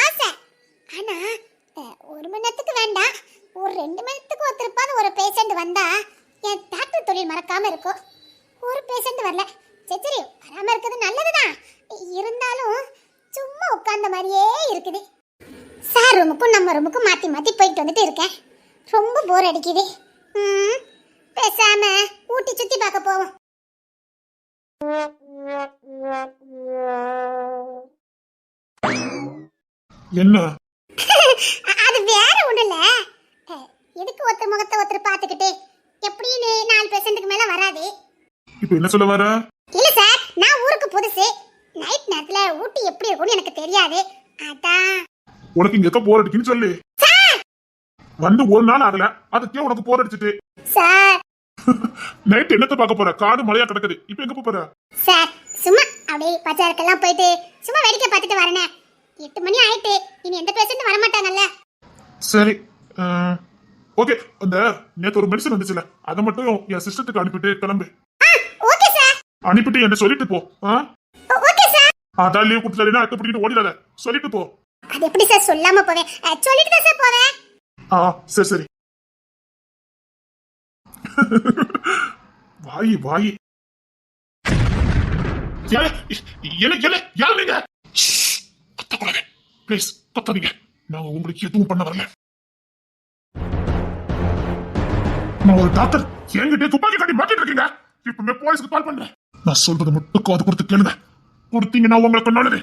ஆசை. ஆனா ஒரு மணி நேரத்துக்கு வேண்டாம், ஒரு 2 மணி நேரத்துக்கு ஒருத்தருப்பான ஒரு பேஷண்ட் வந்தா என் டாக்டர் தொழில் மறக்காம இருக்கும். ஒரு பேஷண்ட் வரல, சரி வராம இருக்கிறது நல்லதுதான். இருந்தாலும் சும்மா உட்கார்ந்த மாதிரியே இருக்குது. சார் ரூமுக்கும் நம்ம ரூமுக்கும் மாத்தி மாத்தி போயிட்டு வந்துட்டு இருக்கேன். ரொம்ப போர் அடிக்குது. பேசாம ஊட்டி சுத்தி பார்க்க போவோம். என்ன? அது வேற ஒண்ணு இல்ல. எதுக்கு ஒருத்தர் முகத்தை ஒருத்தர் பார்த்துக்கிட்டு எப்படின்னு 4 பேஷண்ட்டுக்கு மேல வராது. இப்போ என்ன சொல்ல வர? இல்ல சார், நான் ஊருக்கு புதுசு. நைட் நேரத்துல ஊட்டி எப்படி இருக்கும்னு எனக்கு தெரியாது. அதான். உனக்கு இங்க இருக்க போர் அடிக்குன்னு சொல்லு. வந்து ஒரு நாள் ஆகல, அதுக்கே உனக்கு போர் அடிச்சிட்டு. சார் நைட் என்னத்த பார்க்க போற? காடு மழையா கிடக்குது, இப்போ எங்க போற? சார் சும்மா அப்படியே பஜாருக்கெல்லாம் போயிட்டு சும்மா வேடிக்கை பார்த்துட்டு வரனே. 8 மணி ஆயிட்டு, இனி எந்த பேஷண்ட் வர மாட்டாங்கல்ல. சரி ஓகே. அந்த நேத்து ஒரு மெடிசன் வந்துச்சுல, அதை மட்டும் என் சிஸ்டத்துக்கு அனுப்பிட்டு கிளம்பு. Okay sir. அனுப்பிட்டு என்ன சொல்லிட்டு போ. Okay sir. அதான் லீவ் கொடுத்துட்டா அடுத்து பிடிக்கிட்டு ஓடிடாத, சொல்லிட்டு போ. அது எப்படி சார் சொல்லாம போவேன்? சொல்லிட்டு தான் சார் போவேன். சரி சரி. வாயி வாயி. ப்ளீஸ் கத்தாதீங்க, நாங்க உங்களுக்கு எதுவும் பண்ண வரல. நான் ஒரு டாக்டர், என்கிட்ட துப்பாக்கி காட்டி மாட்டிட்டு இருக்கீங்க. இப்பவுமே போலீஸ்க்கு கால் பண்றேன். நான் சொல்றது மட்டும் காது கொடுத்து கேளுங்க. கொடுத்தீங்கன்னா உங்களுக்கு நல்லது.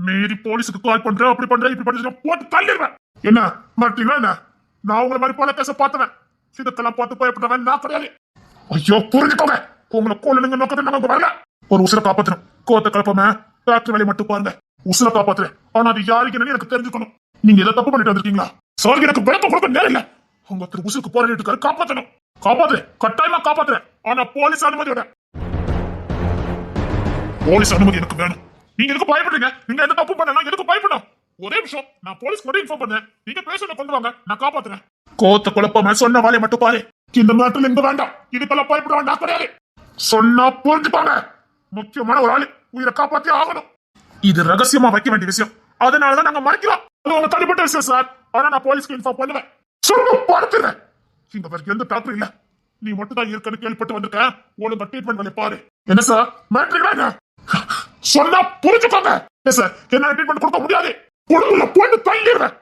மீறி போலீஸுக்கு கால் பண்றேன், அப்படி பண்றேன், இப்படி பண்றேன், போட்டு தள்ளிடுவேன். என்ன மாட்டீங்களா? என்ன நான் உங்களை மாதிரி பல கேச பார்த்தவன், இதெல்லாம் பார்த்து பயப்பட்டவன் நான் கிடையாது. ஐயோ புரிஞ்சுக்கோங்க, உங்களை கோலுங்க நோக்கத்தை நாங்க வரல. ஒரு உசுரை காப்பாற்றணும், கோத்தை கலப்பாம டாக்டர் வேலையை மட்டும் பாருங்க. உசுரை காப்பாத்துறேன், ஆனா அது யாருக்கு எனக்கு தெரிஞ்சுக்கணும். நீங்க ஏதோ தப்பு பண்ணிட்டு வந்திருக்கீங்களா? சார் எனக்கு விளக்கம் கொடுக்க நேரம் இல்ல. உங்க உசுருக்கு போராடிட்டு காப்பாற்றணும். காப்பாத்துறேன், கட்டாயமா காப்பாத்துறேன். ஆனா போலீஸ் அனுமதியோட. போலீஸ் அனுமதி எனக்கு வேணும். நீங்க எதுக்கு பயப்படுறீங்க? நீங்க எந்த தப்பு பண்ண எதுக்கு பயப்படணும்? ஒரே விஷயம், நான் போலீஸ் மட்டும் இன்ஃபார்ம் பண்ணேன். நீங்க பேசுறத கொண்டு வாங்க, நான் காப்பாத்துறேன். கோத்த குழப்பமா சொன்ன வேலையை மட்டும் பாரு. இந்த மேட்டர்ல இங்க வேண்டாம், இதுக்கெல்லாம் பயப்பட வேண்டாம். கிடையாது, சொன்னா புரிஞ்சுப்பாங்க. முக்கியமான ஒரு ஆளு உயிரை காப்பாத்தி ஆகணும். இது ரகசியமா வைக்க வேண்டிய விஷயம், அதனாலதான் நாங்க மறைக்கிறோம். அது உங்க தனிப்பட்ட விஷயம் சார், ஆனா நான் போலீஸ்க்கு இன்ஃபார்ம் பண்ணுவேன். சொல்ல படுத்துறேன். இங்க வேற எந்த டாக்டர் இல்ல, நீ மட்டும் தான் இருக்கன்னு கேள்விப்பட்டு வந்திருக்க. ஒழுங்கா ட்ரீட்மெண்ட் வேலையை பாரு. என்ன சார் மேட்ரிக்டா? சொன்னா புரிஞ்சுக்கோங்க. சார் என்ன ட்ரீட்மெண்ட் கொடுக்க முடியாது. பொண்ணுல போயிட்டு தள்ளிடுவேன்.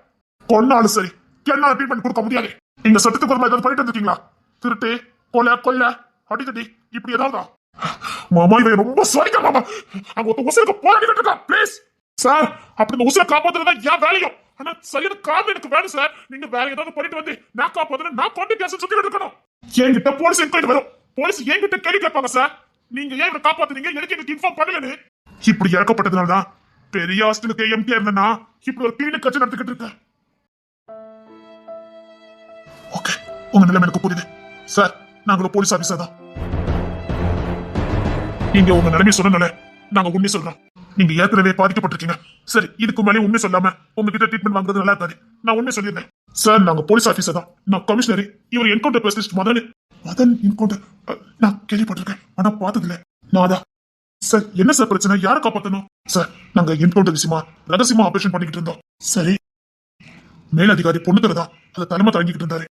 கொன்னாலும் சரி, என்ன ட்ரீட்மெண்ட் கொடுக்க முடியாது. நீங்க சட்டத்துக்கு ஒரு ஏதாவது பண்ணிட்டு இருக்கீங்களா? திருட்டு, கொலை, கொல்ல, அடிக்கடி இப்படி ஏதாவது? மாமா இவன் ரொம்ப சரிக்க மாமா. அங்க ஒருத்த உசுருக்கு போராடிக்கிட்டு இருக்கா. ப்ளீஸ் சார், அப்படி இந்த உசுரை காப்பாத்துறதுதான் என் வேலையும். ஆனா சரியான காரணம் எனக்கு வேணும் சார். நீங்க வேற ஏதாவது பண்ணிட்டு வந்து நான் காப்பாத்துறேன், நான் கொண்டு கேஸ் சுத்திட்டு இருக்கணும். என்கிட்ட போலீஸ் என்கொயரி வரும். போலீஸ் என்கிட்ட கேள்வி கேட்பாங்க சார். நீங்க ஏன் இவரை காப்பாத்துறீங்க, எனக்கு எனக்கு இன்ஃபார்ம் பண்ணலன்னு. இப்படி இறக்கப்பட்டதுனாலதான் பெரிய ஹாஸ்டலுக்கு எம்டியா இருந்தேன்னா இப்படி ஒரு கிளினிக் கட்சி நடத்திக்கிட்டு இருக்கேன். ஓகே, உங்க நிலைமை எனக்கு புரியுது சார். நாங்களும் போலீஸ் ஆபீசர் தான். நீங்க உங்க நிலைமை சொன்னனால நாங்க உண்மை சொல்றோம். நீங்க ஏற்கனவே பாதிக்கப்பட்டிருக்கீங்க. சரி, இதுக்கு மேலே உண்மை சொல்லாம உங்ககிட்ட ட்ரீட்மெண்ட் வாங்குறது நல்லா இருக்காது. நான் உண்மை சொல்லிடுறேன் சார். நாங்க போலீஸ் ஆபீசர் தான். நான் கமிஷனரி. இவர் என்கவுண்டர் ஸ்பெஷலிஸ்ட் மதன் என்கவுண்டர். நான் கேள்விப்பட்டிருக்கேன், ஆனா பார்த்ததில்ல. நான் தான் சார். என்ன சார் பிரச்சனை? யாரை காப்பாத்தணும்? சார், நாங்க என்கவுண்டர் விஷயமா ரகசியமா ஆபரேஷன் பண்ணிக்கிட்டு இருந்தோம். சரி, மேலதிகாரி பொண்ணுக்கிறதா அதை தலைமை தாங்கிட்டு இருந்தாரு.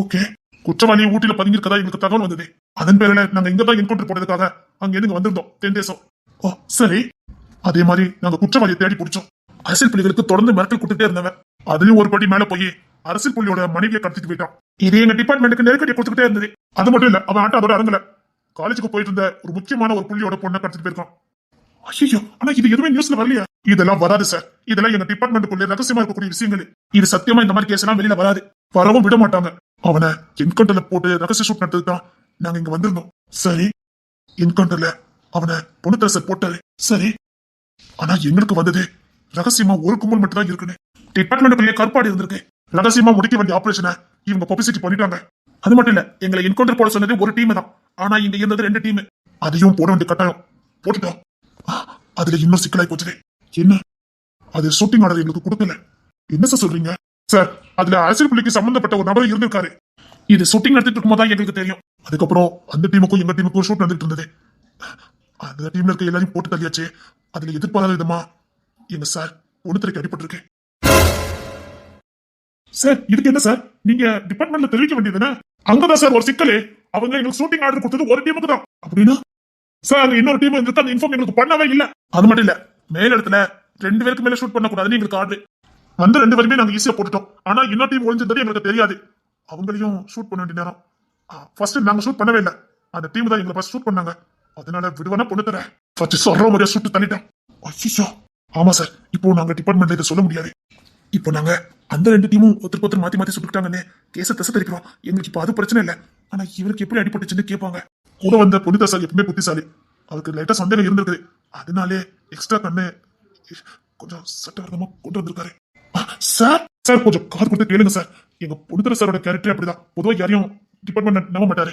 ஓகே, குற்றவாளி ஊட்டியில பதுங்கி இருக்கதா எங்களுக்கு தகவல் வந்தது. அதன் பேரில நாங்க இங்கதான் என்கவுண்டர் போடுறதுக்காக அங்க இருந்து வந்திருந்தோம் 10 days. ஓ சரி, அதே மாதிரி நாங்க குற்றவாளியை தேடி பிடிச்சோம். அரசியல் புள்ளிகளுக்கு தொடர்ந்து மிரட்டல் கொடுத்துட்டே இருந்தவன் அதுலயும் ஒரு படி மேல போய் அரசியல் புள்ளியோட மனைவியை கடத்திட்டு போயிட்டான். இது எங்க டிபார்ட்மெண்ட்டுக்கு நெருக்கடி கொடுத்துக்கிட்டே இருந்தது. அது மட்டும் இல்ல, அவன் ஆட்ட அதோட அடங்கல. காலேஜுக்கு போயிட்டு இருந்த ஒரு முக்கியமான ஒரு புள்ளியோட பொண்ணை கடத்திட்டு போயிருக்கான். ஐயோ, ஆனா இது எதுவுமே நியூஸ்ல வரலையா? இதெல்லாம் வராது சார். இதெல்லாம் எங்க டிபார்ட்மெண்ட்டுக்குள்ள ரகசியமா இருக்கக்கூடிய விஷயங்கள். இது சத்தியமா இந்த மாதிரி கேஸ் எல்லாம் வெளியில வராது, வரவும் விட மாட்டாங்க. அவனை என்கவுண்டர்ல போட்டு ரகசிய ஷூட் நடத்துதான் நாங்க இங்க வந்திருந்தோம். சரி, என்கவுண்டர்ல அவனை பொண்ணுத்தரசர் போட்டாரு. சரி, ஆனா எங்களுக்கு வந்தது ரகசியமா ஒரு கும்பல் மட்டும் தான் இருக்குன்னு. டிபார்ட்மெண்ட்டுக்குள்ளே கற்பாடு இருந்திருக்கு. ரகசியமா முடிக்க வேண்டிய ஆபரேஷனை இவங்க பப்ளிசிட்டி பண்ணிட்டாங்க. அது மட்டும் இல்ல, எங்களை என்கவுண்டர் போட சொன்னது ஒரு டீம் தான். ஆனா இங்க இருந்தது 2 டீம். அதையும் போட வேண்டிய கட்டாயம் போட்டுட்டோம். அதுல இன்னும் சிக்கலாய் போச்சு. என்ன, அது ஷூட்டிங் ஆர்டர் எங்களுக்கு கொடுக்கல. என்ன சார் சொல்றீங்க? சார், அதுல அரசியல் புள்ளிக்கு சம்பந்தப்பட்ட ஒரு நபர் இருந்திருக்காரு. இது ஷூட்டிங் நடத்திட்டு இருக்கும் போதுதான் எங்களுக்கு தெரியும். அதுக்கப்புறம் அந்த டீமுக்கும் எங்க டீமுக்கும் ஷூட் நடந்துட்டு இருந்தது. அந்த டீம்ல இருக்க எல்லாரையும் போட்டு தள்ளியாச்சு. அதுல எதிர்பாராத விதமா எங்க சார் 1 அடிபட்டிருக்கு. சார் இதுக்கு என்ன சார் நீங்க டிபார்ட்மெண்ட்ல தெரிவிக்க வேண்டியதுன்னு அங்கதான் சார் ஒரு சிக்கலே. அவங்க எங்களுக்கு ஷூட்டிங் ஆர்டர் கொடுத்தது ஒரு டீமுக்கு தான். அப்படின்னா சார் அங்க இன்னொரு டீம் இருக்கு, அந்த இன்ஃபார்ம் எங்களுக்கு பண்ணவே இல்ல. அது மட்டும் இல்ல, மேல் இடத்துல 2 பேருக்கு மேல ஷூட் பண்ண கூடாதுன்னு எங்களுக்கு ஆர்டர் வந்து 2 பேருமே நாங்க ஈஸியா போட்டுட்டோம். ஆனா இன்னொரு டீம் ஒளிஞ்சிருந்தது எங்களுக்கு தெரியாது. அவங்களையும் ஷூட் பண்ண வேண்டிய நேரம். ஃபர்ஸ்ட் நாங்க ஷூட் பண்ணவே இல்ல, அந்த டீம் தான் எங்களை ஃபர்ஸ்ட் ஷூட் பண்ணாங்க. அதனால விடுவானா பொண்ணு தர ஃபர்ஸ்ட் சொல்ற மாதிரியா ஷூட் தள்ளிட்டோம். ஐயோ ஆமா சார், இப்போ நாங்க டிபார்ட்மெண்ட்ல இதை சொல்ல முடியாது. இப்போ நாங்க அந்த 2 டீமும் ஒருத்தருக்கு மாத்தி மாத்தி சுட்டுக்கிட்டாங்கன்னு கேஸை தசை தெரிக்கிறோம். எங்களுக்கு இப்போ அது பிரச்சனை இல்லை. ஆனா இவருக்கு எப்படி அடிபட்டுச்சுன்னு கேட்பாங்க. கூட வந்த புனித சார் எப்பவுமே புத்திசாலி, அவருக்கு லைட்டா சந்தேகம் இருந்திருக்குது. அதனாலே எக்ஸ்ட்ரா கண்ணு கொஞ்சம் சட்டவிரதமா கொண்டு வந்திருக்காரு. சார் சார் கொஞ்சம் காது கொடுத்து கேளுங்க சார். எங்க புனிதர சாரோட கேரக்டர் அப்படிதான். பொதுவாக யாரையும் டிபார்ட்மெண்ட் நம்ப மாட்டாரு.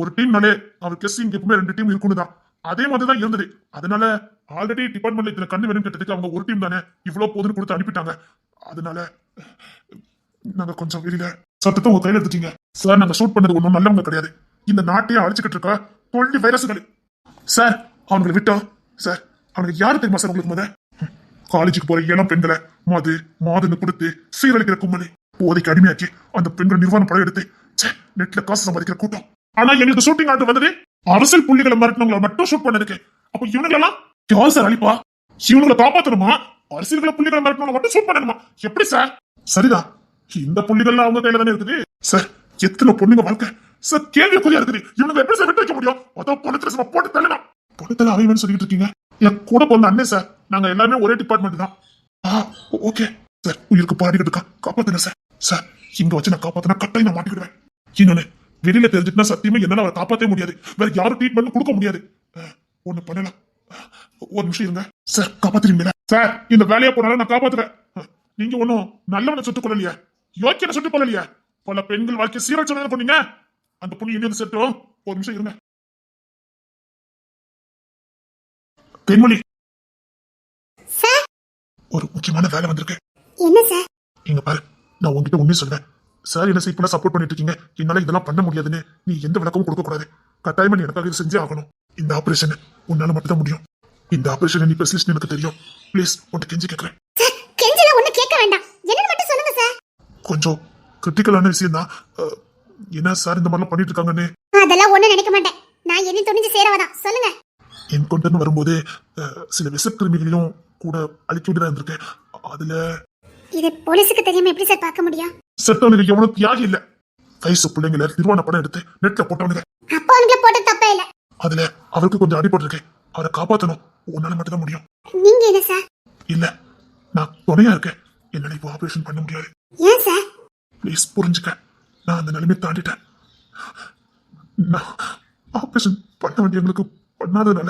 ஒரு டீம்னாலே அவர் கெஸ்டிங் எப்பவுமே 2 டீம் இருக்குன்னு தான். அதே மாதிரி தான் இருந்தது. அதனால ஆல்ரெடி டிபார்ட்மெண்ட்ல இதுல கண்ணு வேணும் கேட்டதுக்கு அவங்க ஒரு டீம் தானே இவ்வளவு போதுன்னு கொடுத்து அனுப்பிட்டாங்க. அதனால நாங்க கொஞ்சம் வெளியில சத்தத்தை உங்க கையில எடுத்துட்டீங்க சார். நாங்க ஷூட் பண்ணது ஒன்றும் நல்லவங்க கிடையாது. இந்த நாட்டையே அழிச்சுக்கிட்டு இருக்க கொள்ளி வைரஸ்கள் சார். அவங்களை விட்டோம் சார். அவனுக்கு யாரு தெரியுமா சார் உங்களுக்கு? காலேஜுக்கு போற இளம் பெண்களை மாதுன்னு கொடுத்து சீரழிக்கிற கும்மலி, போதைக்கு அடிமையாக்கி அந்த பெண்கள் நிர்வாணம் படம் எடுத்து நெட்ல காசு சம்பாதிக்கிற கூட்டம். ஆனா எங்களுக்கு ஷூட்டிங் ஆர்டர் வந்தது அரசியல் புள்ளிகளை மிரட்டினவங்களை மட்டும் ஷூட் பண்ணதுக்கு. அப்ப இவனுங்களெல்லாம் யார் சார் அழிப்பா? இவனுங்களை காப்பாத்தணுமா? அரசியல்களை புள்ளிகளை மிரட்டினவங்களை மட்டும் ஷூட் பண்ணணுமா? எப்படி சார்? சரிதான், இந்த புள்ளிகள்லாம் அவங்க கையில தானே இருக்குது சார். எத்தனை பொண்ணுங்க வாழ்க்கை சார் கேள்விக்குறியா இருக்குது. இவனுங்க எப்படி சார் விட்டு வைக்க முடியும்? அதான் பொண்ணு போட்டு தள்ளலாம். பொண்ணு தள்ள அவைன்னு சொல்லிட்டு இருக்கீங்க. என் கூட பிறந்த அண்ணே சார். நாங்க எல்லாருமே ஒரே டிபார்ட்மெண்ட் தான். ஓகே சார், உயிருக்கு பாடிக்கிட்டு இருக்கா, காப்பாத்துங்க சார். சார் இங்க வச்சு நான் காப்பாத்தினா கட்டாயம் நான் மாட்டிக்கிடுவேன். இன்னொன்னு வெளியில தெரிஞ்சுட்டுனா சத்தியமா என்னால அவரை காப்பாற்றவே முடியாது. வேற யாரும் ட்ரீட்மெண்ட் கொடுக்க முடியாது. ஒண்ணு பண்ணலாம், ஒரு நிமிஷம் இருங்க சார். காப்பாத்துறீங்களா சார்? இந்த வேலையை போனாலும் நான் காப்பாத்துறேன். நீங்க ஒன்னும் நல்லவனை சுட்டுக் கொள்ளலையா, யோக்கியனை சுட்டுக் கொள்ளலையா? பல பெண்கள் வாழ்க்கை சீரழிச்சு பண்ணீங்க. அந்த பொண்ணு இந்தியன் செட்டோம். ஒரு நிமிஷம் இருங்க. தென்மொழி, ஒரு முக்கியமான வேலை வந்திருக்கு. என்ன சார்? இங்க பாரு, நான் உங்ககிட்ட உண்மையை சொல்றேன். சார் என்ன இப்ப சப்போர்ட் பண்ணிட்டு இருக்கீங்க. என்னால இதெல்லாம் பண்ண முடியாதுன்னு நீ எந்த விளக்கமும் கொடுக்க கூடாது. கட்டாயமா நீ எனக்காக இது செஞ்சே ஆகணும். இந்த ஆபரேஷன் உன்னால மட்டும் தான் முடியும். இந்த ஆபரேஷன் நீ ஸ்பெஷலிஸ்ட் எனக்கு தெரியும். ப்ளீஸ் உன்கிட்ட கெஞ்சி கேட்கிறேன். கெஞ்சல ஒண்ணு கேட்க வேண்டாம், என்னன்னு மட்டும் சொல்லுங்க சார். கொஞ்சம் கிரிட்டிக்கலான விஷயம் தான். என்ன சார் இந்த மாதிரிலாம் பண்ணிட்டு இருக்காங்கன்னு? அதெல்லாம் ஒண்ணு நினைக்க மாட்டேன். நான் என்ன துணிஞ்சு சேரவதான். சொல்லுங்க. என்கவுண்டர்னு வரும்போது சில விஷக்கிருமிகளையும் கூட அழிக்க வேண்டியதா இருந்திருக்கு. அதுல இது போலீஸுக்கு தெரியாம எப்படி சார் பார்க்க முடியும்? செத்தவனுக்கு எவனும் தியாகி இல்ல. வயசு பிள்ளைங்களை நிர்வாண படம் எடுத்து நெட்ல போட்டவனுங்க. அப்ப அவனுக்கு போட்ட தப்பே இல்ல. அதுல அவருக்கு கொஞ்சம் அடிபட்டிருக்கு. அவரை காப்பாத்தணும். உன்னால மட்டும் தான் முடியும். நீங்க என்ன சார்? இல்ல, நான் துணையா இருக்கேன். என்னால இப்போ ஆபரேஷன் பண்ண முடியாது. ஏன் சார்? ப்ளீஸ் புரிஞ்சுக்க. நான் அந்த நிலைமையை தாண்டிட்டேன். நான் ஆபரேஷன் பண்ண வேண்டியவங்களுக்கு பண்ணாததுனால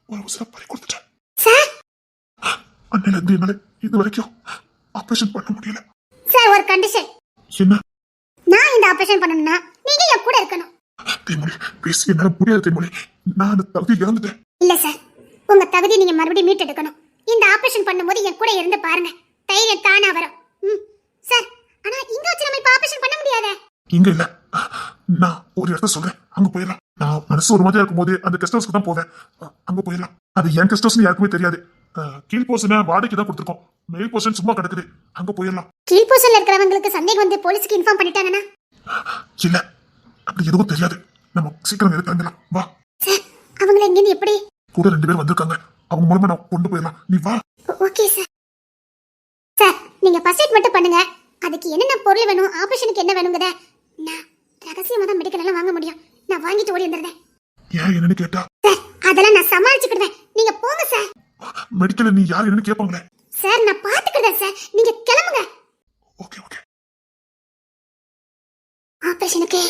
ஒரு உசுரை பறி கொடுத்துட்டேன் சார். அன்னையில இருந்து என்னால இது வரைக்கும் ஆபரேஷன் பண்ண முடியல சார். ஒரு கண்டிஷன். என்ன? நான் இந்த ஆபரேஷன் பண்ணனும்னா நீங்க என் கூட இருக்கணும். தேமொழி ப்ளீஸ், என்னால முடியாது தேமொழி. நான் அந்த தகுதி இழந்துட்டேன். இல்ல சார், உங்க தகுதி நீங்க மறுபடியும் மீட் எடுக்கணும். இந்த ஆபரேஷன் பண்ணும்போது என் கூட இருந்து பாருங்க, தைரியம் தானா வரும். சார், ஆனா இங்க வச்சு நம்ம இப்ப ஆபரேஷன் பண்ண முடியாதே. இங்க இல்ல, நான் ஒரு இடத்த சொல்றேன், அங்க போயிடலாம். நான் மனசு ஒரு மாதிரியா இருக்கும்போது அந்த கெஸ்ட் ஹவுஸ்க்கு தான் போவேன். அங்க போயிடலாம். அது என் கெஸ்ட் ஹவுஸ்னு யாருக்குமே தெரியாது. கீழ் போர்ஷனை வாடகைக்கு தான் கொடுத்துருக்கோம். மேல் போர்ஷன் சும்மா கிடக்குது, அங்க போயிடலாம். கீழ் போர்ஷன்ல இருக்கிறவங்களுக்கு சந்தேகம் வந்து போலீஸ்க்கு இன்ஃபார்ம் பண்ணிட்டாங்கன்னா? இல்ல, அப்படி எதுவும் தெரியாது. நம்ம சீக்கிரம் எடுத்தாங்கலாம். வா சார். அவங்கள இங்க எப்படி? கூட 2 பேர் வந்திருக்காங்க. அவங்க மூலமா நான் கொண்டு போயிடலாம். நீ வா. Okay sir. சார், நீங்க ஃபர்ஸ்ட் எய்ட் மட்டும் பண்ணுங்க. அதுக்கு என்னென்ன பொருள் வேணும், ஆபரேஷனுக்கு என்ன வேணுங்கத நான் ரகசியமா தான் மெடிக்கல் எல்லாம் வாங்க முடியும். நான் வாங்கிட்டு ஓடி வந்துடுறேன். ஏன் என்னன்னு கேட்டா? சார், அதெல்லாம் நான் சமாளிச்சுக்கிடுவேன். நீங்க போங்க சார். மெடிக்கல் நீ யார் என்னன்னு கேட்பாங்களே. சார், நான் பாத்துக்கிடுறேன் சார். நீங்க கிளம்புங்க. Okay okay. ஆபரேஷனுக்கு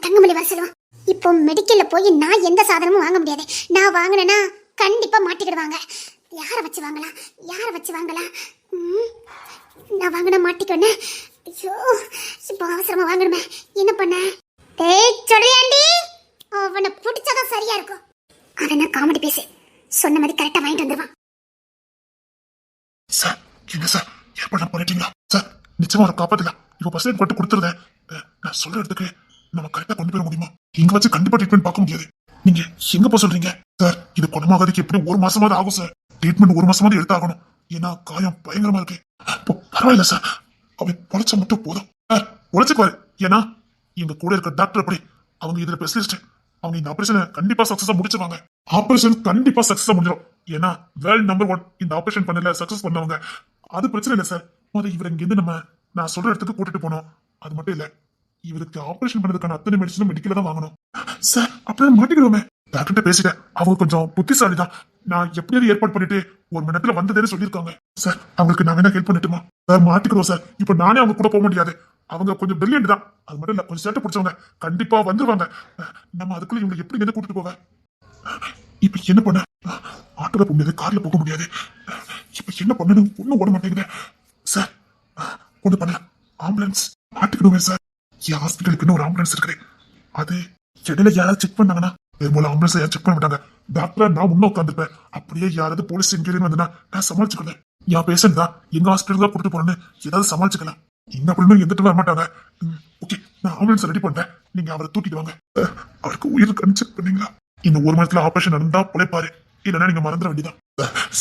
தங்கமணி வர சொல்லுவான். இப்போ மெடிக்கல்ல போய் நான் எந்த சாதனமும் வாங்க முடியாது. நான் வாங்கினேன்னா கண்டிப்பா மாட்டிக்கிடுவாங்க. யாரை வச்சு வாங்கலாம்? நான் வாங்கினா மாட்டிக்கொன்னு. ஐயோ, இப்போ அவசரமா வாங்கணுமே. என்ன பண்ண? சொல்றியாண்டி? அவனை பிடிச்சாதான் சரியா இருக்கும். அவன் காமெடி பேசு சொன்ன மாதிரி கரெக்டா வாங்கிட்டு வந்துருவான். சார், என்ன சார் ஏற்பாடு பண்ணிட்டீங்களா? சார், நிச்சயமா ஒரு காப்பாத்தலாம். இப்போ பஸ் போட்டு கொடுத்துருந்தேன். நான் சொல்ற இடத்துக்கு நம்ம கரெக்டா கொண்டு போய் முடியுமா? இங்க வச்சு கண்டிப்பா ட்ரீட்மெண்ட் பார்க்க முடியாது. நீங்க எங்க போக சொல்றீங்க? சார், இது குணமாகறதுக்கு எப்படி 1 மாசமாவது ஆகும் சார். ட்ரீட்மெண்ட் 1 மாசமாவது எடுத்தாகணும். ஏன்னா காயம் பயங்கரமா இருக்கு. பரவாயில்ல சார், அவன் பொழைச்சா மட்டும் போதும். பொழைச்சுக்குவாரு. ஏன்னா எங்க கூட இருக்க டாக்டர் அப்படி, அவங்க இதுல ஸ்பெஷலிஸ்ட். அவங்க இந்த ஆபரேஷனை கண்டிப்பா சக்சஸா முடிச்சிருவாங்க. ஆபரேஷன் கண்டிப்பா சக்சஸா முடிஞ்சிடும். ஏன்னா வேர்ல்ட் நம்பர் 1 இந்த ஆபரேஷன் பண்ணல சக்சஸ் பண்ணவங்க. அது பிரச்சனை இல்லை சார். முதல்ல இவரை இங்க இருந்து நான் சொல்ற இடத்துக்கு கூட்டிட்டு போனோம். அது மட்டும் இல்ல, இவருக்கு ஆபரேஷன் பண்ணதுக்கான அத்தனை மெடிசனும் மெடிக்கல தான் வாங்கணும். சார் அப்படியே மாட்டிக்கிடுவோமே. டாக்டர்கிட்ட பேசிட்டேன், அவங்க கொஞ்சம் புத்திசாலி தான். நான் எப்படியாவது ஏற்பாடு பண்ணிட்டு 1 மணி நேரத்துல வந்ததேன்னு சொல்லியிருக்காங்க. சார் அவங்களுக்கு நான் வேணா ஹெல்ப் பண்ணட்டுமா? சார் மாட்டிக்கிடுவோம் சார். இப்ப நானே அவங்க கூட போக முடியாது. அவங்க கொஞ்சம் பிரில்லியன்ட் தான். அது மட்டும் இல்ல, கொஞ்சம் சேட்டை பிடிச்சவங்க. கண்டிப்பா வந்துருவாங்க. நம்ம அதுக்குள்ள இவங்களை எப்படி எங்க கூட்டிட்டு போவேன்? இப்ப என்ன பண்ண? ஆட்டோல போக முடியாது, கார்ல போக முடியாது. இப்ப என்ன பண்ணணும்? ஒண்ணும் ஓட மாட்டேங்குது சார். ஒண்ணு பண்ணலாம், ஆம்புலன்ஸ் மாட்டிக்கிடுவேன் சார். என் ஹாஸ்பிட்டலுக்கு இன்னும் ஒரு ஆம்புலன்ஸ் இருக்குது. அது இடையில யாராவது செக் பண்ணாங்கன்னா, போல ஆம்புலன்ஸ் யாரும் செக் பண்ண மாட்டாங்க. டாக்டரா நான் முன்ன உட்காந்துருப்பேன். அப்படியே யாராவது போலீஸ் என்கொயரி வந்தா நான் சமாளிச்சுக்கல. என் பேஷண்ட் தான், எங்க ஹாஸ்பிட்டல் தான் கூட்டிட்டு போறேன்னு ஏதாவது சமாளிச்சுக்கலாம். எங்க அப்படின்னு எந்திட்டு வர மாட்டாங்க. ஓகே, நான் ஆம்புலன்ஸ் ரெடி பண்றேன். நீங்க அவரை தூக்கிட்டு வாங்க. அவருக்கு உயிர் கன்செக்ட் பண்ணீங்களா? இந்த 1 மணி நேரத்துல ஆபரேஷன் நடந்தா பிழைப்பாரு, இல்லைன்னா நீங்க மறந்துட வேண்டியதான்.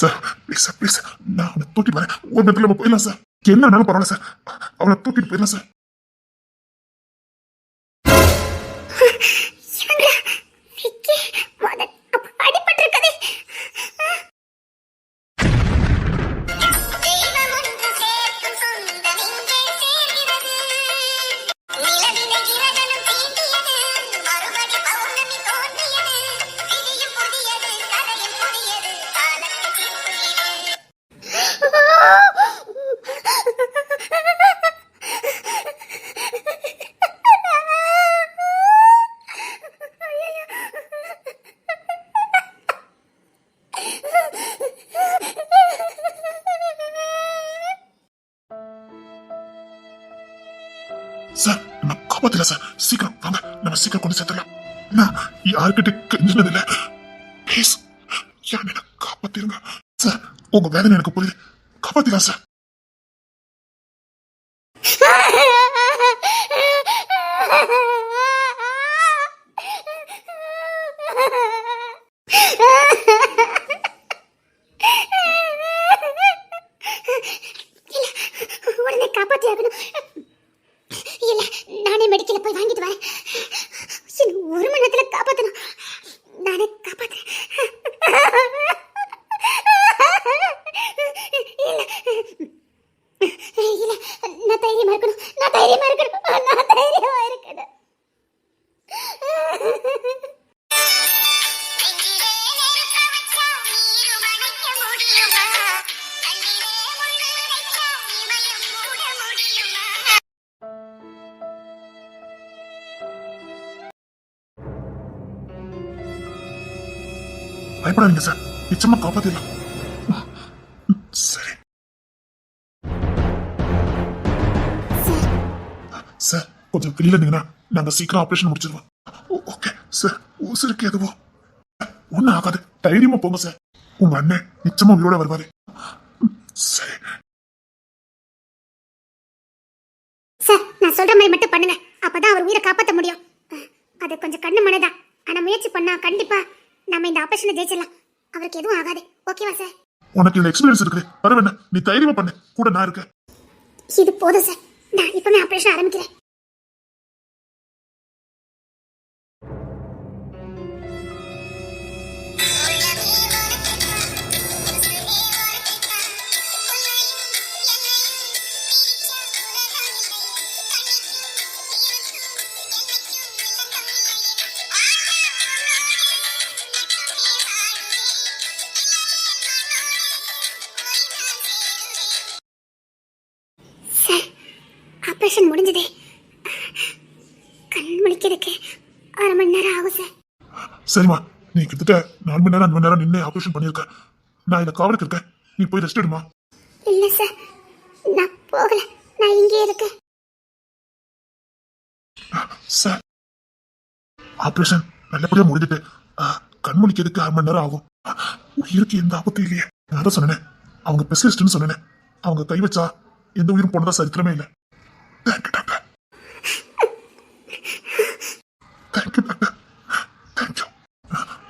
சார் ப்ளீஸ் சார், ப்ளீஸ், நான் அவனை தூக்கிட்டு வரேன். 1 மணி நேரத்துல நம்ம போயிடலாம் சார். என்னன்னாலும் பரவாயில்ல சார், அவனை தூக்கிட்டு போயிடலாம் சார். சார் நம்ம காப்பாத்தல சார், சீக்கிரம் வாங்க, நம்ம சீக்கிரம் கொண்டு சேர்த்துடலாம். நான் யாருக்கிட்ட கெஞ்சினது இல்ல. ப்ளீஸ் என்ன காப்பாத்திருங்க சார். உங்க வேதனை எனக்கு புரியுது, காப்பாத்திடலாம் சார். உடனே காப்பாத்தியாகணும். இல்ல, நானே மெடிக்கல போய் வாங்கிட்டு வரேன். 1 மணி நேரத்துல காப்பாத்தணும். நானே காப்பாத்துறேன். இல்ல, நான் தைரியமா இருக்கணும். நான் தைரியமா இருக்கணும். நான் தைரியமா இருக்கணும். பயப்படாதீங்க சார், நிச்சயமா காப்பாத்திடலாம். சரி சார், கொஞ்சம் வெளியில இருந்தீங்கன்னா நாங்க சீக்கிரம் ஆபரேஷன் முடிச்சிருவோம். ஓகே சார், உசுருக்கு எதுவும் ஒன்னும் ஆகாது, தைரியமா போங்க சார். உங்க அண்ணன் நிச்சயமா உயிரோட வருவாரு. சரி சார், நான் சொல்ற மாதிரி மட்டும் பண்ணுங்க. அப்பதான் அவர் உயிரை காப்பாற்ற முடியும். அது கொஞ்சம் கண்ணு மனதான். ஆனா முயற்சி பண்ணா கண்டிப்பா நம்ம இந்த ஆபரேஷனை ஜெயிச்சிடலாம். அவருக்கு எதுவும் ஆகாது. ஓகேவா சார்? உனக்கு இந்த எக்ஸ்பீரியன்ஸ் இருக்குது, பரவாயில்ல, நீ தைரியமா பண்ணு, கூட நான் இருக்கேன். இது போதும் சார், நான் இப்பவே ஆபரேஷன் ஆரம்பிக்கிறேன். சார், ஆபரேஷன் முடிஞ்சதே. கண் முழிக்கிறதுக்கு 1/2 மணி நேரம் ஆகும் சார். சரிம்மா, நீ கிட்டத்தட்ட 4 மணி நேரம் 5 மணி நேரம் நின்று ஆபரேஷன் பண்ணிருக்க. நான் இந்த காவலுக்கு இருக்கேன், நீ போய் ரெஸ்ட் எடுமா. இல்ல சார், நான் போகல, நான் இங்கே இருக்கேன். சார், ஆபரேஷன் நல்லபடியா முடிஞ்சிட்டு கண் முழிக்கிறதுக்கு 1/2 மணி நேரம் ஆகும். உயிருக்கு எந்த ஆபத்தும் இல்லையே. நான் தான் சொன்னேன், அவங்க ஸ்பெஷலிஸ்ட்னு சொன்னேன். அவங்க கை வச்சா எந்த உயிரும் போனதா சரித்திரமே இல்லை. Thank you doctor, thank you doctor, thank you.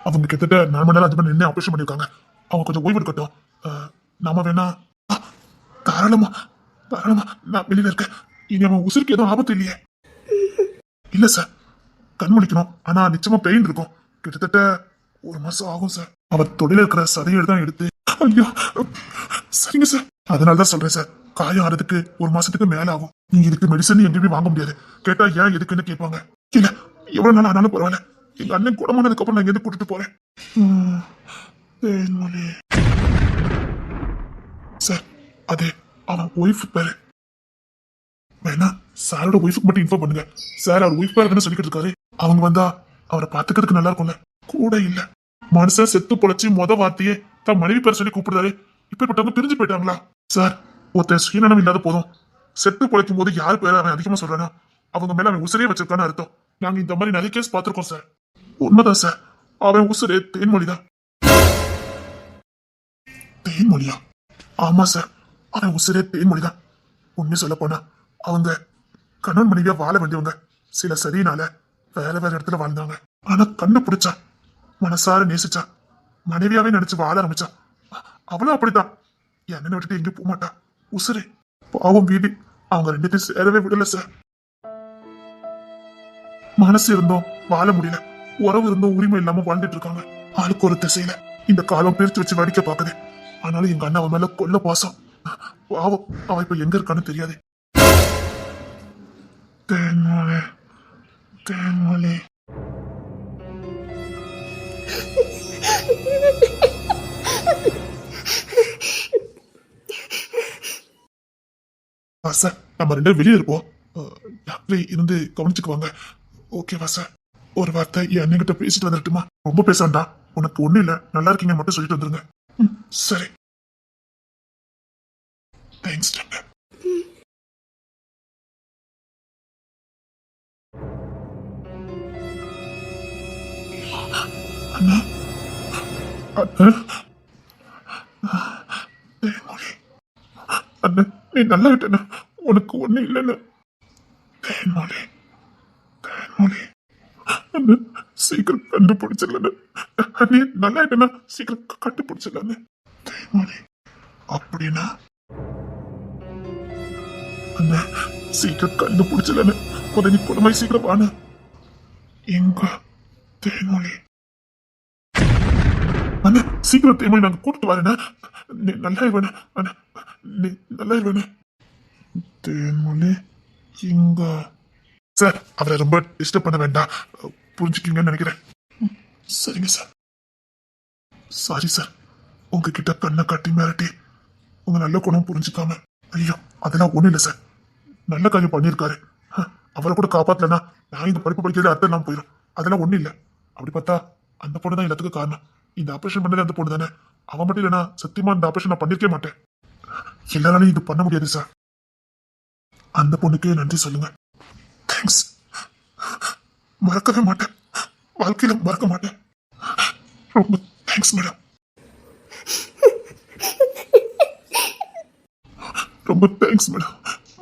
அவங்க கிட்டத்தட்ட 4 மணி நேரம் 5 மணி நின்று ஆபரேஷன் பண்ணியிருக்காங்க. அவங்க கொஞ்சம் ஓய்வு எடுக்கட்டும். நாம வேணா தாராளமா தாராளமா நான் வெளியில இருக்கேன். இனி அவன் உசுருக்கு எதுவும் ஆபத்து இல்லையே? இல்ல சார், கண் முழிக்கணும். ஆனா நிச்சயமா பெயின் இருக்கும். கிட்டத்தட்ட 1 மாசம் ஆகும் சார். அவர் தொடையில இருக்கிற சதையை தான் எடுத்து. ஐயோ, சரிங்க சார். அதனாலதான் சொல்றேன் சார், காயம் ஆறதுக்கு 1 மாசத்துக்கு மேல ஆகும். நீங்க இதுக்கு மெடிசன் எங்கேயுமே வாங்க முடியாது. கேட்டா ஏன் எதுக்குன்னு கேட்பாங்க. இல்ல, எவ்வளவு நாள் ஆனாலும் பரவாயில்ல. எங்க அண்ணன் குணமானதுக்கு அப்புறம் நான் இங்க கூட்டிட்டு போறேன். தேன்மொழி. சார், அது அவன் ஒய்ஃப் பேரு. வேணா சாரோட ஒய்ஃபுக்கு மட்டும் இன்ஃபார்ம் பண்ணுங்க. சார் அவர் ஒய்ஃப் பேர் தானே சொல்லிக்கிட்டு இருக்காரு. அவங்க வந்தா அவரை பாத்துக்கிறதுக்கு நல்லா இருக்கும்ல. கூட இல்ல, மனுஷன் செத்து பொழைச்சி வார்த்தையே தான் மனைவி பேர் சொல்லி கூப்பிடுறாரு. இப்படிப்பட்டவங்க பிரிஞ்சு போயிட்டாங்களா? சார், ஒருத்தன் சுயநலம் இல்லாத போதும். செத்து பொழைக்கும் போது யார் பேரை அவன் அதிகமா சொல்றானோ அவங்க மேல அவன் உசிரியே வச்சிருக்கான்னு அர்த்தம். நாங்க இந்த மாதிரி நிறைய கேஸ் பார்த்திருக்கோம் சார். உண்மைதான் சார், அவன் உசுரே தேன்மொழிதான். தேன்மொழியா? ஆமா சார், அவன் உசுரே தேன்மொழிதான். உண்மை சொல்ல போனா அவங்க கணவன் மனைவியா வாழ வேண்டியவங்க. சில சரியினால வேற வேற இடத்துல வாழ்ந்தாங்க. ஆனா கண்டுபிடிச்சா, மனசார நேசிச்சா, மனைவியாவே நினைச்சு வாழ ஆரம்பிச்சா. அவளும் அப்படித்தான். என்னன்னு விட்டுட்டு எங்கேயும் போக மாட்டா. உசுரே பாவம் வீடு அவங்க 2 பேரும் சேரவே விடல சார். மனசு இருந்தோம் வாழ முடியல, உறவு இருந்தும் உரிமை இல்லாம வாழ்ந்துட்டு இருக்காங்க. ஆளுக்கு ஒரு திசையில இந்த காலம் பிரிச்சு வச்சு வடிக்க பாக்குது. ஆனாலும் எங்க அண்ணன் அவன் மேல கொல்ல பாசம். பாவம், அவன் இப்ப எங்க இருக்கான்னு தெரியாது. தேன்மொழி, தேன்மொழி. சார், நம்ம 2 பேரும் வெளியே இருப்போம். டாக்டர் இருந்து கவனிச்சுக்குவாங்க. ஓகேவா சார்? ஒரு வார்த்தை என் அண்ணன்கிட்ட பேசிட்டு வந்துட்டுமா? ரொம்ப பேச வேண்டாம். உனக்கு ஒண்ணு இல்ல, நல்லா இருக்கீங்க மட்டும் சொல்லிட்டு வந்துருங்க. சரி, தேங்க்ஸ் டாக்டர். அண்ணா, அண்ணா, தேன்மொழி, அண்ணா நீ நல்லா விட்டண்ணா. உனக்கு ஒண்ணு இல்லைன்னு. தேன்மொழி, தேன்மொழி, அண்ணா சீக்கிரம் கண்டுபிடிச்சிடலன்னு. நீ நல்லா விட்டண்ணா, சீக்கிரம் கண்டுபிடிச்சிடலன்னு. தேன்மொழி, அப்படின்னா அண்ணா சீக்கிரம் கண்டுபிடிச்சிடலன்னு. உதவி குணமாய் சீக்கிரம் வாண்ணா. எங்க தேன்மொழி? அண்ணா சீக்கிரம் தேன்மொழி நாங்க கூட்டிட்டு வரேண்ணா. நீ நல்லா வேணும் அண்ணா, நீ நல்லா வேணும். தேன்மொழி எங்க? சார், அவரை ரொம்ப டிஸ்டர்ப் பண்ண வேண்டாம். புரிஞ்சுக்கீங்கன்னு நினைக்கிறேன். சரிங்க சார். சாரி சார், உங்ககிட்ட கண்ணை காட்டி மிரட்டி உங்க நல்ல குணம் புரிஞ்சுக்காம. ஐயோ, அதெல்லாம் ஒண்ணும் இல்லை சார். நல்ல காரியம் பண்ணியிருக்காரு. அவரை கூட காப்பாத்தலன்னா நான் இந்த படிப்பு படிக்கிறது அர்த்தம் இல்லாம போயிடும். அதெல்லாம் ஒண்ணும் இல்லை. அப்படி பார்த்தா அந்த பொண்ணு தான் எல்லாத்துக்கும் காரணம். இந்த ஆபரேஷன் பண்ணது அந்த பொண்ணு தானே. அவன் மட்டும் இல்லைன்னா சத்தியமா இந்த ஆபரேஷன் நான் பண்ணிருக்கே மாட்டேன். எல்லாராலையும் இது பண்ண முடியாது சார். அந்த பொண்ணுக்கே நன்றி சொல்லுங்க. தேங்க்ஸ். மறக்கவே மாட்டேன், வாழ்க்கையில மறக்க மாட்டேன். ரொம்ப தேங்க்ஸ் மேடம். ரொம்ப தேங்க்ஸ் மேடம்.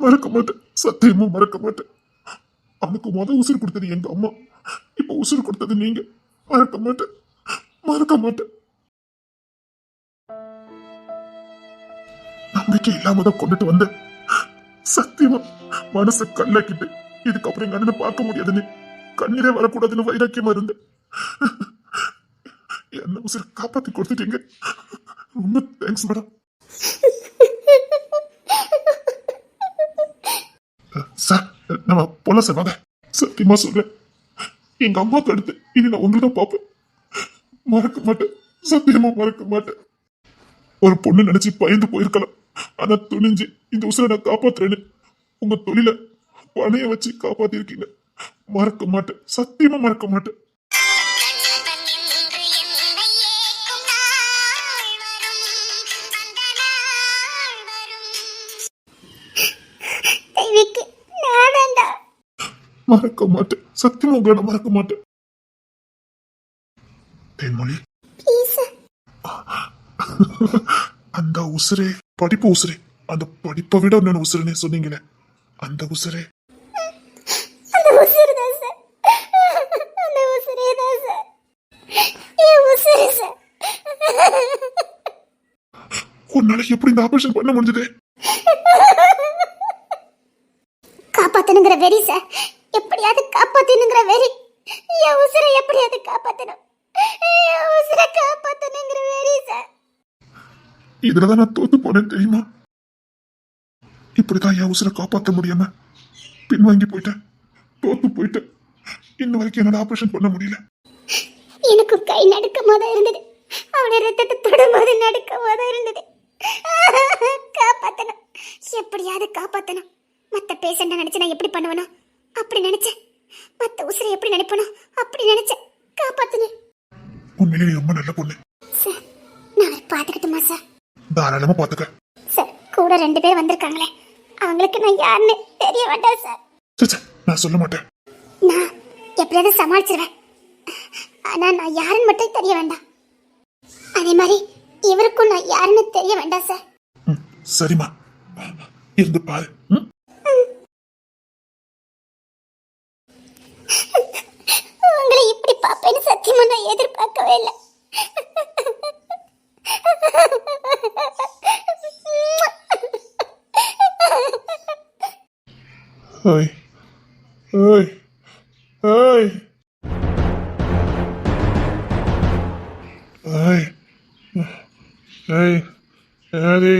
மறக்க மாட்டேன், சத்தியமா மறக்க மாட்டேன். அவனுக்கு உசுறு கொடுத்தது எங்க அம்மா, இப்ப உசுறு கொடுத்தது நீங்க. மறக்க மாட்டேன், மறக்க மாட்டேன். நம்பிக்கை இல்லாம தான் கொண்டுட்டு வந்தேன். சத்தியமா மனசை கல்லாக்கிட்டு இதுக்கப்புறம் எங்க அண்ணனை பார்க்க முடியாதுன்னு, கண்ணீரே வரக்கூடாதுன்னு வைராக்கியமா இருந்தேன். என்ன உசுறு காப்பாத்தி கொடுத்துட்டீங்க. ரொம்ப தேங்க்ஸ் மேடம். சார், நம்ம போல சார் வாங்க. சத்தியமா சொல்றேன், எங்க அம்மாவுக்கு அடுத்து இனி நான் உங்களை தான் பார்ப்பேன். மறக்க மாட்டேன், சத்தியமா மறக்க மாட்டேன். ஒரு பொண்ணு நினைச்சு பயந்து போயிருக்கலாம், ஆனா துணிஞ்சு இந்த உசுரை நான் காப்பாத்துறேன்னு உங்க தொழில பணைய வச்சு காப்பாத்திருக்கீங்க. மறக்க மாட்டேன், சத்தியமா மறக்க மாட்டேன். மறக்க மாட்டேன், சத்தியமா உங்களை மறக்க மாட்டேன். தேன்மொழி, அந்த உசுரே படிப்பு உசுரே, அந்த படிப்பை விட இன்னொன்னு உசுருன்னு சொன்னீங்களே, அந்த உசுரே உன்னால எப்படி இந்த ஆபரேஷன் பண்ண முடிஞ்சது? வெறி சார். எப்படியாவது காப்பாத்தணுங்கிற வெறி. என் உசுரை எப்படியாவது காப்பாத்தணும். என் உசுரை காப்பாத்தணுங்கிற வெறி சார். இதுலதான் நான் தோத்து போனேன் தெரியுமா? இப்படிதான் என் உசுரை காப்பாற்ற முடியாம பின்வாங்கி போயிட்டேன், தோத்து போயிட்டேன். இன்ன வரைக்கும் என்னால ஆபரேஷன் பண்ண முடியல. எனக்கும் கை நடுக்கமா தான் இருந்தது. அவளை ரத்தத்தை தொடும்போது நடுக்கமா தான் இருந்தது. காப்பாத்தணும், எப்படியாவது காப்பாத்தணும். மத்த பேஷண்ட நினைச்சு நான் எப்படி பண்ணுவேனோ அப்படி நினைச்சேன். மத்த உசுரை எப்படி நினைப்பனோ அப்படி நினைச்சேன். காப்பாத்தணும். உண்மையிலே ரொம்ப நல்ல பொண்ணு சார். நான் அவரை பாத்துக்கிட்டுமா சார்? தாராளமா பாத்துக்க சார். கூட 2 பேர் வந்திருக்காங்களே, அவங்களுக்கு நான் யாருன்னு தெரிய வேண்டாம் சார். சச்சா, நான் சொல்ல மாட்டேன். நான் எப்படியாவது சமாளிச்சிருவேன். ஆனா நான் யாருன்னு மட்டும் தெரிய வேண்டாம். அதே மாதிரி இவருக்கும் நான் யாருன்னு தெரிய வேண்டாம் சார். சரிம்மா, இருந்து பாரு. உங்களை இப்படி பாப்பேன்னு சத்தியமா நான் எதிர்பார்க்கவே இல்லை. ஓய் ஓய் ஓய் ஓய் ஓய் யாரே?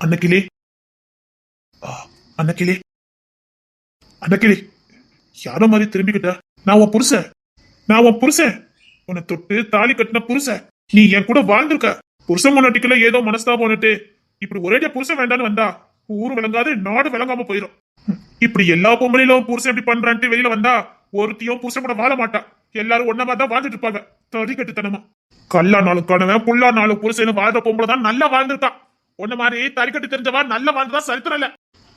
அன்னக்கிளி, அன்னக்கிளி, அன்னக்கிளி, யாரோ மாதிரி திரும்பிக்கிட்ட. நான் உன் புருஷன், உன்னை தொட்டு தாலி கட்டின புருஷன். நீ என் கூட வாழ்ந்திருக்க. புருஷன் முன்னாட்டிக்குள்ள ஏதோ மனஸ்தாபம்னுட்டு இப்படி ஒரேடியா புருஷன் வேண்டான்னு வந்தா ஊர் விளங்காது, நாடு விளங்காம போயிடும். இப்படி எல்லா பொம்பளையிலும் புருஷன் எப்படி பண்றான்ட்டு வெளியில வந்தா ஒருத்தியும் புருஷன் கூட வாழ மாட்டா. எல்லாரும் ஒன்ன மாதிரி தான் வாழ்ந்துட்டு இருப்பாங்க. தடி கட்டுத்தனமா கல்லா நாளும் கணவன் புல்லா நாளும் புருஷன் வாழ்ற பொம்பளை தான் நல்லா வாழ்ந்துருக்கான். உன்ன மாதிரி தறிக்கட்டு தெரிஞ்சவா நல்ல வாழ்ந்ததான் சரித்திரம் இல்ல.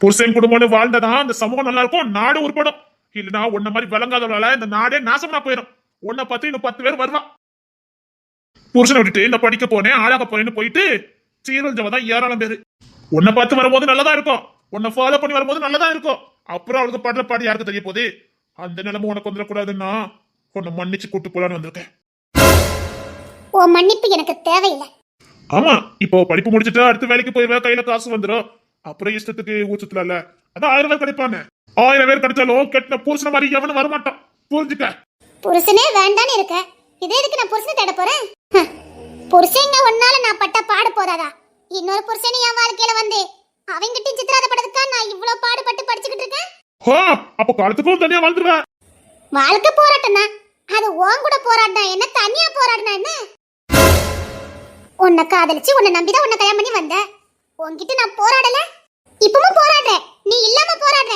புருஷன் குடும்பம்னு வாழ்ந்ததான் அந்த சமூகம் நல்லா இருக்கும், நாடு உருப்படும். இல்லனா உன்ன மாதிரி விளங்காதவளால இந்த நாடே நாசமா போயிடும். உன்னை பார்த்து இன்னும் 10 பேர் வருவா. புருஷனை விட்டுட்டு இந்த படிக்க போனேன், ஆளாக போறேன்னு போயிட்டு சீரழிஞ்சவதான் ஏராளம் பேரு. உன்னை பார்த்து வரும்போது நல்லதா இருக்கும், உன்னை ஃபாலோ பண்ணி வரும்போது நல்லதா இருக்கும். அப்புறம் அவளுக்கு படுற பாடு யாருக்கு தெரிய போகுது? அந்த நிலைமை உனக்கு வந்துடக்கூடாதுன்னா உன்னை மன்னிச்சு கூட்டு போலான்னு வந்திருக்கேன். உன் மன்னிப்பு எனக்கு தேவையில்லை. ஆமா, இப்போ படிப்பு முடிச்சுட்டு அடுத்த வேலைக்கு போயிருவா, கையில காசு வந்துடும். அப்புறம் இஷ்டத்துக்கு ஊச்சத்துல இல்ல. அதான் 1000 பேர் கிடைப்பாங்க. 1000 பேர் கிடைச்சாலும் கெட்ட புருஷன மாதிரி எவனும் வரமாட்டான். புரிஞ்சுக்க. புருஷனே வேண்டான்னு இருக்க, இதே எதுக்கு நான் புருஷனை தேட போறேன்? புருஷங்க ஒன்னால நான் பட்ட பாடு போதாதா? இன்னொரு புருஷன் என் வாழ்க்கையில வந்து அவங்கிட்ட சித்திராதப்படதுக்கா நான் இவ்வளவு பாடுபட்டு படிச்சுக்கிட்டு இருக்கேன். அப்ப காலத்துக்கும் தனியா வாழ்ந்துருவேன். வாழ்க்கை போராட்டம் தான் அது. உன் கூட போராட்டம் என்ன, தனியா போராடினா என்ன? உன்னை காதலிச்சு உன்னை நம்பிதான் உன்னை கல்யாணம் பண்ணி வந்த. உன்கிட்ட நான் போராடல, இப்பவும் போராடுறேன். நீ இல்லாம போராடுற.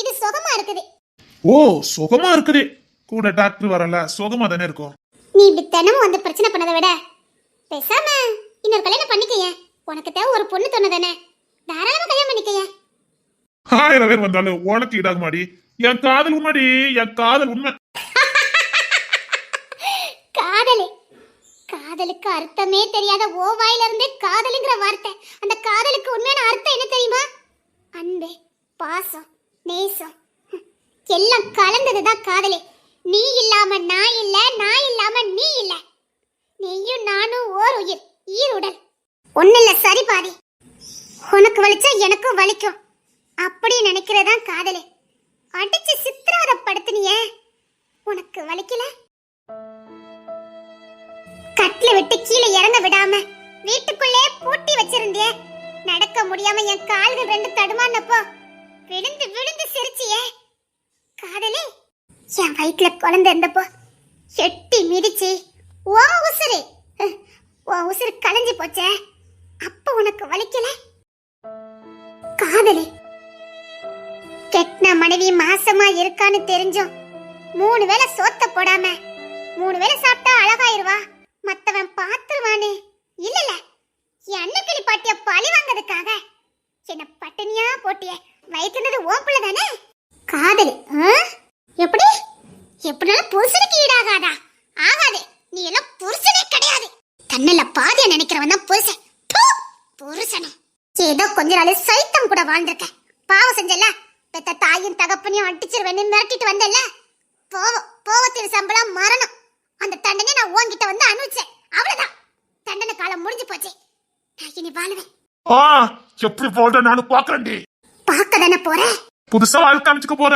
இது சுகமா இருக்குது. ஓ, சுகமா இருக்குது. கூட டாக்டர் வரல, சுகமா தானே இருக்கும். நீ இப்படி தினமும் வந்து பிரச்சனை பண்ணதை விட பேசாம இன்னொரு கல்யாணம் பண்ணிக்கைய. உனக்கு தேவை ஒரு பொண்ணு தொன்னதானே, தாராளமா கல்யாணம் பண்ணிக்கைய. 1000 பேர் வந்தாலும் உனக்கு ஈடாக மாடி. என் காதல் உண்மைடி, என் காதல் உண்மை. காதலு, காதலுக்கு அர்த்தமே தெரியாத ஓ வாயில இருந்து காதலுங்கிற வார்த்தை. அந்த காதலுக்கு உண்மையான அர்த்தம் என்ன தெரியுமா? அன்பு, பாசம், நேசம் எல்லாம் கலந்ததுதான் காதலே. நீ இல்லாம நான் இல்ல, நான் இல்லாம நீ இல்ல. நீயும் நானும் ஓர் உயிர், ஈருடல். ஒண்ணு இல்ல சரி பாதி. உனக்கு வலிச்சா எனக்கும் வலிக்கும், அப்படி நினைக்கிறதான் காதலே. அடிச்சு சித்திரவதைப்படுத்தினியே, உனக்கு வலிக்கல? கட்டில விட்டு கீழே இறங்க விடாம வீட்டுக்குள்ளே பூட்டி வச்சிருந்தியே. நடக்க முடியாம என் கால்கள் 2 தடுமானப்போ விழுந்து விழுந்து சிரிச்சியே. காதலே, என் வயிற்றுல குழந்தை இருந்தப்போ எட்டி மிதிச்சு உன் உசுறு கலைஞ்சு போச்சே, அப்ப உனக்கு வலிக்கல? காதலே, கெட்டின மனைவி மாசமா இருக்கான்னு தெரிஞ்சும் 3 வேளை சோத்த போடாம 3 வேளை சாப்பிட்டா அழகாயிருவா, மத்தவன் பாத்துருவானே. இல்ல என் அண்ணக்கிளி பாட்டிய பழி வாங்கிறதுக்காக என்ன பட்டினியா போட்டிய. வயிற்றுனது ஓன் பிள்ளை தானே? காதலி எப்படி எப்படினாலும் புருஷனுக்கு ஈடாகாதா? ஆகாது. நீ எல்லாம் புருஷனே கிடையாது. தன்னல பாதியா நினைக்கிறவன் தான் புருஷன். ப்பு! புருஷனே ஏதோ கொஞ்ச நாள் சைத்தம் கூட வாழ்ந்திருக்க. பாவம் செஞ்சல. பெத்த தாயும் தகப்பனையும் அடிச்சிருவேன்னு மிரட்டிட்டு வந்தல. போவத்தின் சம்பளம் மரணம். அந்த தண்டனை நான் உன்கிட்ட வந்து அனுப்பிச்சேன். அவ்வளவுதான். தண்டனை காலம் முடிஞ்சு போச்சு. நான் இனி வாழுவேன். எப்படி போட நானும் பாக்குறேன்டி. பார்க்க தானே போறேன். புதுசா வாழ்க்கை அமைச்சுக்க போற.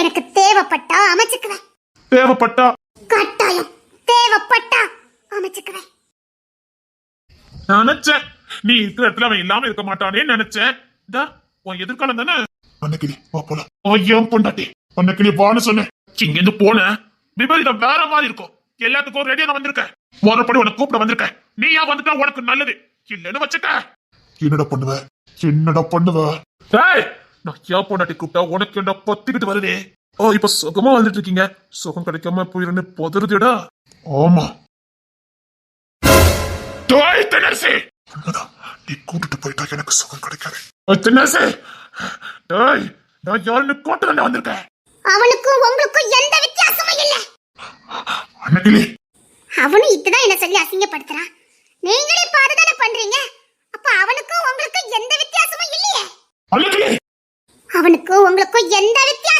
எனக்கு தேவைப்பட்டா அமைச்சுக்குவேன். தேவைப்பட்டா கட்டாயம். தேவைப்பட்டா அமைச்சுக்குவேன். நினைச்சேன் நீ இருக்கிற இடத்துல அவன் இல்லாம இருக்க மாட்டானே நினைச்சேன். உன் எதிர்காலம் தானே. அன்னைக்கிளி வா போலாம். ஏன் பொண்டாட்டி அன்னைக்கிளி வான்னு சொன்னேன். இங்க இருந்து போன விபரீதம் வேற மாதிரி இருக்கும். எல்லாத்துக்கும் ரெடியா நான் வந்திருக்கேன். மறுபடி உனக்கு கூப்பிட வந்திருக்கேன். நீ ஏன் வந்துட்டா உனக்கு நல்லது இல்லன்னு வச்சுக்க. என்னடா பண்ணுவ? என்னடா பண்ணுவ? நான் ஏன் பொண்டாட்டி கூப்பிட்டா உனக்கு என்ன பத்திக்கிட்டு வருதே. இப்ப சுகமா வந்துட்டு இருக்கீங்க. சுகம் கிடைக்காம போயிருன்னு பதறுதுடா. ஆமா நீ கூட்டிட்டு போயிட்டா எனக்கு சுகம் கிடைக்காது. நான் யாருன்னு கூட்டு வந்திருக்கேன். அவனுக்கும் உங்களுக்கும் எந்த வித்தியாசமும் இல்ல. அன்னைக்கிளி அவனும் இதுதான் என்ன சொல்லி அசிங்கப்படுத்துறான். நீங்களே பாதுதானே பண்றீங்க. அப்ப அவனுக்கும் உங்களுக்கும் எந்த வித்தியாசமும் இல்லையே. அன்னைக்கிளி அவனுக்கும் உங்களுக்கும் எந்த வித்தியாசமும்